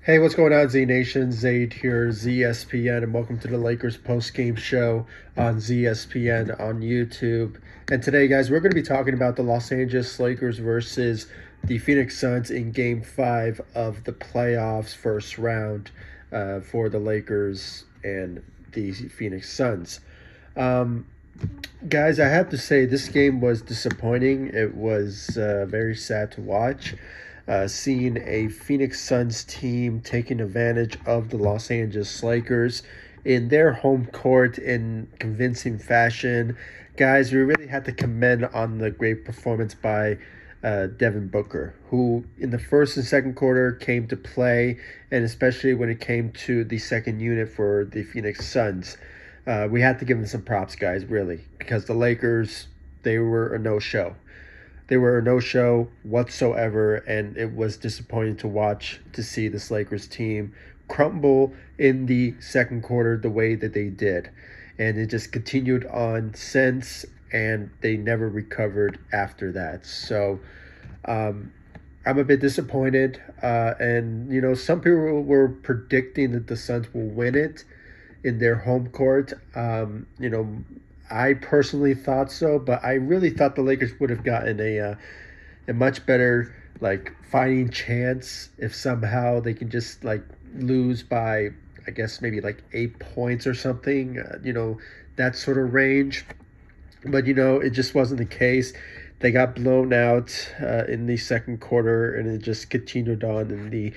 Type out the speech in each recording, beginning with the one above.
Hey, what's going on, Z Nation? Zaid here, ZSPN, and welcome to the Lakers post-game show on ZSPN on YouTube. And today, guys, we're going to be talking about the Los Angeles Lakers versus the Phoenix Suns in Game 5 of the playoffs first round for the Lakers and the Phoenix Suns. Um, Guys, I have to say this game was disappointing. It was very sad to watch. Seeing a Phoenix Suns team taking advantage of the Los Angeles Lakers in their home court in convincing fashion. Guys, we really had to commend on the great performance by Devin Booker, who in the first and second quarter came to play, and especially when it came to the second unit for the Phoenix Suns. We had to give them some props, guys, really, because the Lakers, they were a no-show. They were a no-show whatsoever, and it was disappointing to watch to see this Lakers team crumble in the second quarter the way that they did. And it just continued on since, and they never recovered after that. So I'm a bit disappointed. Some people were predicting that the Suns will win it in their home court. I personally thought so, but I really thought the Lakers would have gotten a much better like fighting chance if somehow they can just like lose by I guess maybe like 8 points or something. That sort of range. But it just wasn't the case. They got blown out in the second quarter, and it just continued on in the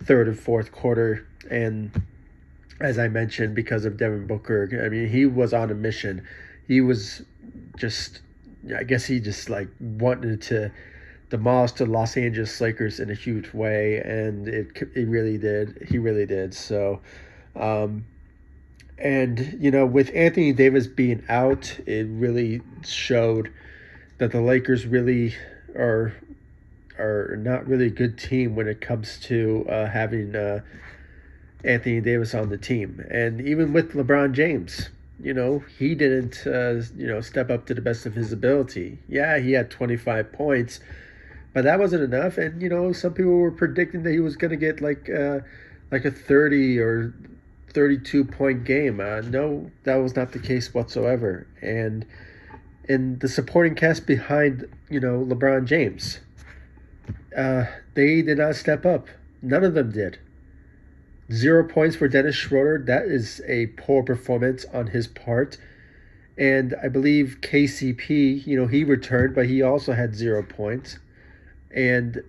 third and fourth quarter. And as I mentioned, because of Devin Booker. I mean, he was on a mission. He was just, I guess he just like wanted to demolish the Los Angeles Lakers in a huge way, and it really did. He really did. So, um, and with Anthony Davis being out, it really showed that the Lakers really are not really a good team when it comes to having Anthony Davis on the team. And even with LeBron James, he didn't, step up to the best of his ability. Yeah, he had 25 points, but that wasn't enough. And, some people were predicting that he was going to get like a 30 or 32-point game. No, that was not the case whatsoever. And the supporting cast behind, LeBron James, they did not step up. None of them did. 0 points for Dennis Schroeder. That is a poor performance on his part. And I believe KCP, he returned, but he also had 0 points. And,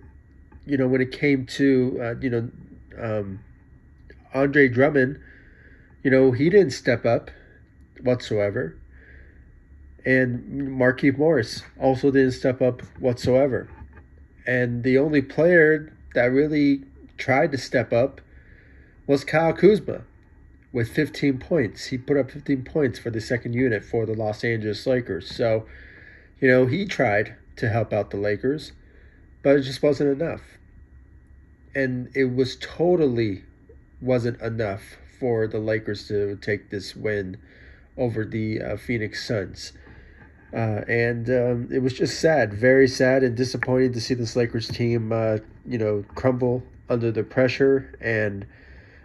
when it came to, Andre Drummond, he didn't step up whatsoever. And Markieff Morris also didn't step up whatsoever. And the only player that really tried to step up was Kyle Kuzma with 15 points. He put up 15 points for the second unit for the Los Angeles Lakers. So, he tried to help out the Lakers, but it just wasn't enough. And it was totally wasn't enough for the Lakers to take this win over the Phoenix Suns. It was just sad, very sad and disappointing to see this Lakers team, crumble under the pressure. And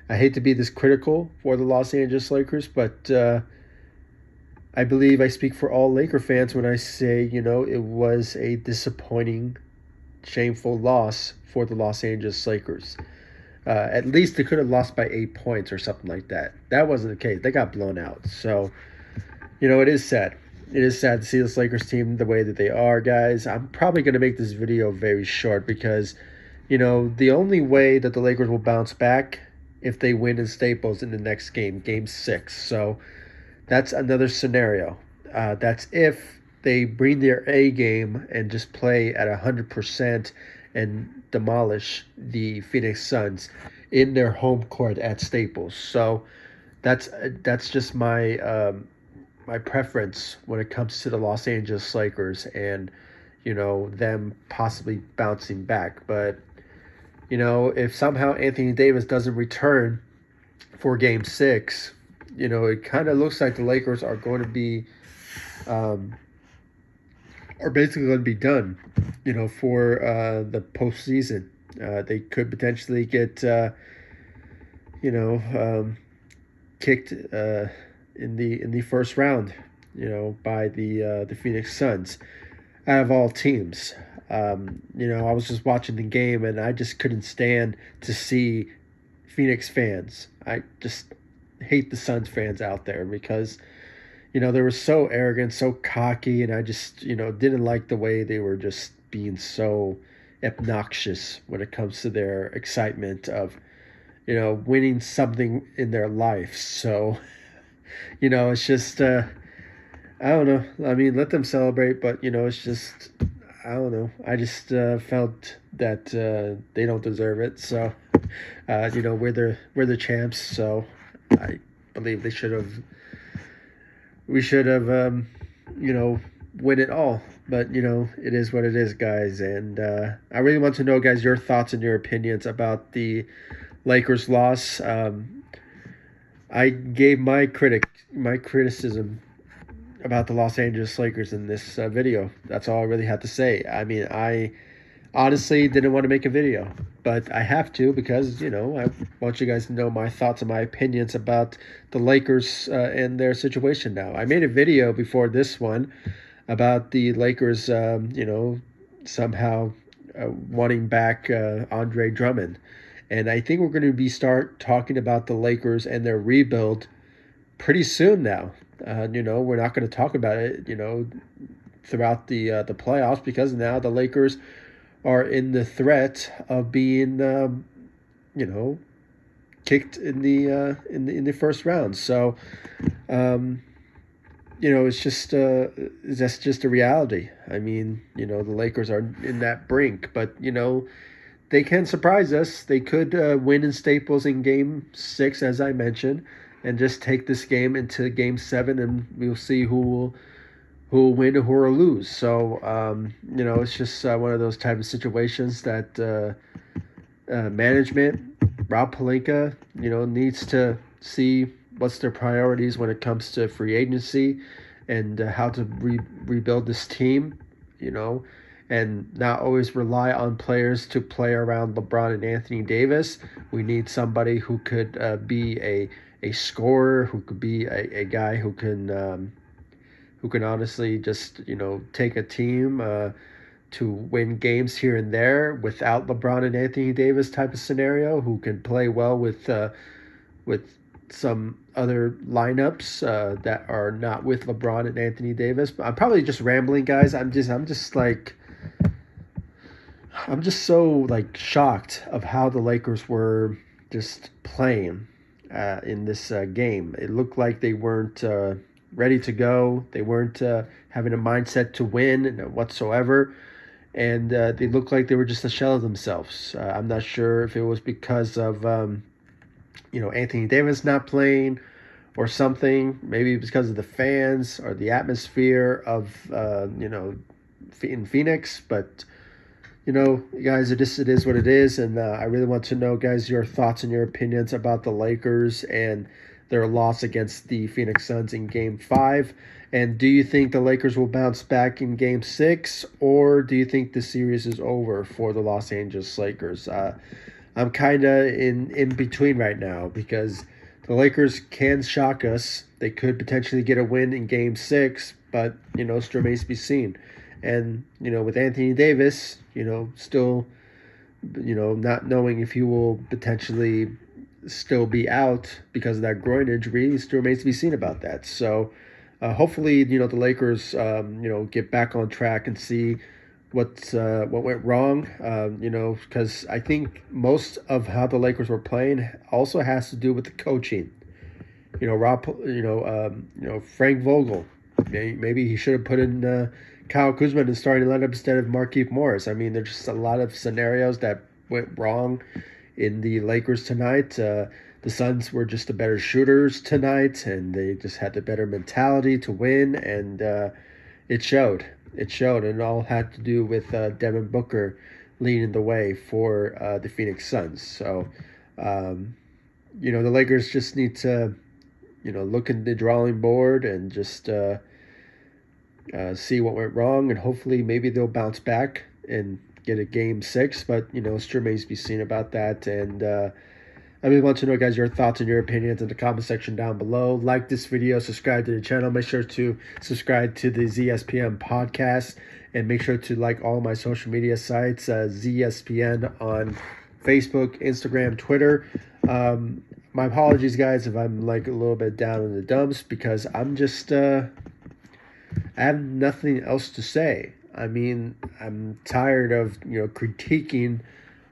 I hate to be this critical for the Los Angeles Lakers, but I believe I speak for all Laker fans when I say, it was a disappointing, shameful loss for the Los Angeles Lakers. At least they could have lost by 8 points or something like that. That wasn't the case. They got blown out. So, it is sad. It is sad to see this Lakers team the way that they are, guys. I'm probably going to make this video very short because, the only way that the Lakers will bounce back if they win in Staples in the next game, Game 6. So that's another scenario. That's if they bring their A game and just play at 100% and demolish the Phoenix Suns in their home court at Staples. So that's just my preference when it comes to the Los Angeles Lakers and them possibly bouncing back. But if somehow Anthony Davis doesn't return for Game 6, it kind of looks like the Lakers are going to be are basically going to be done, for the postseason. They could potentially get kicked in the first round, by the Phoenix Suns out of all teams. I was just watching the game and I just couldn't stand to see Phoenix fans. I just hate the Suns fans out there because they were so arrogant, so cocky, and I just didn't like the way they were just being so obnoxious when it comes to their excitement of winning something in their life. So it's just I don't know. I mean, let them celebrate, but it's just I don't know. I just felt that they don't deserve it. So we're the champs. So I believe they should have. We should have win it all. But it is what it is, guys. And I really want to know, guys, your thoughts and your opinions about the Lakers loss. I gave my criticism about the Los Angeles Lakers in this video. That's all I really had to say. I mean, I honestly didn't want to make a video, but I have to because, I want you guys to know my thoughts and my opinions about the Lakers and their situation now. I made a video before this one about the Lakers, somehow wanting back Andre Drummond. And I think we're going to start talking about the Lakers and their rebuild pretty soon now. We're not going to talk about it, throughout the playoffs because now the Lakers are in the threat of being, kicked in the first round. So, it's just that's just a reality. I mean, the Lakers are in that brink, but they can surprise us. They could win in Staples in Game 6, as I mentioned, and just take this game into Game 7, and we'll see who will win or who will lose. So, it's just one of those type of situations that management, Rob Pelinka, needs to see what's their priorities when it comes to free agency and how to rebuild this team, and not always rely on players to play around LeBron and Anthony Davis. We need somebody who could be a scorer, who could be a guy who can honestly just take a team to win games here and there without LeBron and Anthony Davis type of scenario, who can play well with some other lineups that are not with LeBron and Anthony Davis. But I'm probably just rambling, guys. I'm just so like shocked of how the Lakers were just playing in this game. It looked like they weren't ready to go. They weren't having a mindset to win whatsoever. And they looked like they were just a shell of themselves. I'm not sure if it was because of Anthony Davis not playing or something. Maybe because of the fans or the atmosphere of in Phoenix. But guys, it is what it is, and I really want to know, guys, your thoughts and your opinions about the Lakers and their loss against the Phoenix Suns in Game 5. And do you think the Lakers will bounce back in Game 6, or do you think the series is over for the Los Angeles Lakers? I'm kind of in between right now because the Lakers can shock us. They could potentially get a win in Game 6, but, still remains to be seen. And, with Anthony Davis, still, not knowing if he will potentially still be out because of that groin injury, still remains to be seen about that. So hopefully, the Lakers, get back on track and see what went wrong, because I think most of how the Lakers were playing also has to do with the coaching. Frank Vogel, maybe he should have put in Kyle Kuzma in the starting lineup instead of Markieff Morris. I mean, there's just a lot of scenarios that went wrong in the Lakers tonight. The Suns were just the better shooters tonight, and they just had the better mentality to win, and it showed. It showed, and it all had to do with Devin Booker leading the way for the Phoenix Suns. So, the Lakers just need to, look at the drawing board and just see what went wrong, and hopefully maybe they'll bounce back and get a Game 6. But, it still remains to be seen about that. And I really want to know, guys, your thoughts and your opinions in the comment section down below. Like this video, subscribe to the channel. Make sure to subscribe to the ZSPN podcast, and make sure to like all my social media sites, ZSPN on Facebook, Instagram, Twitter. My apologies, guys, if I'm like a little bit down in the dumps, because I'm just I have nothing else to say. I mean, I'm tired of critiquing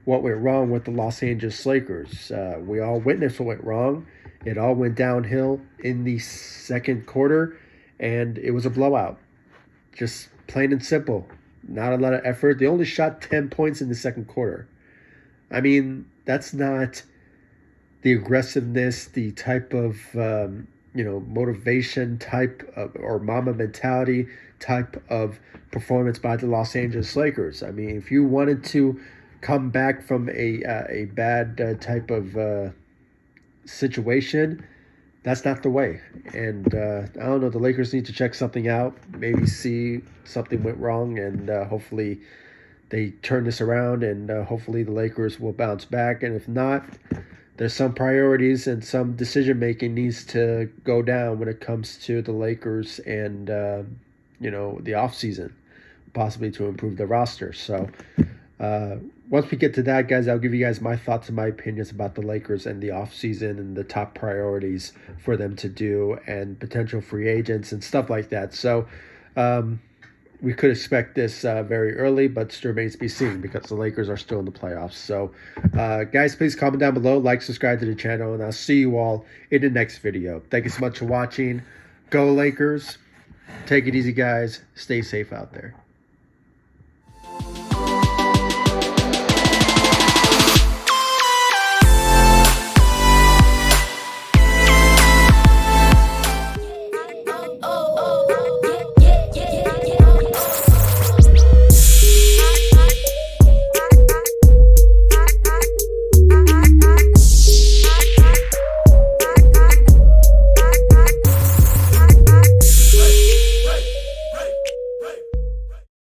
what went wrong with the Los Angeles Lakers. We all witnessed what went wrong. It all went downhill in the second quarter, and it was a blowout. Just plain and simple. Not a lot of effort. They only shot 10 points in the second quarter. I mean, that's not the aggressiveness, the type of motivation type of, or mama mentality type of performance by the Los Angeles Lakers. I mean, if you wanted to come back from a bad type of situation, that's not the way. And I don't know, the Lakers need to check something out, maybe see something went wrong, and hopefully they turn this around, and hopefully the Lakers will bounce back. And if not, there's some priorities and some decision making needs to go down when it comes to the Lakers and the offseason, possibly to improve the roster. So once we get to that, guys, I'll give you guys my thoughts and my opinions about the Lakers and the offseason and the top priorities for them to do and potential free agents and stuff like that. So we could expect this very early, but still remains to be seen because the Lakers are still in the playoffs. So guys, please comment down below, like, subscribe to the channel, and I'll see you all in the next video. Thank you so much for watching. Go Lakers. Take it easy, guys. Stay safe out there.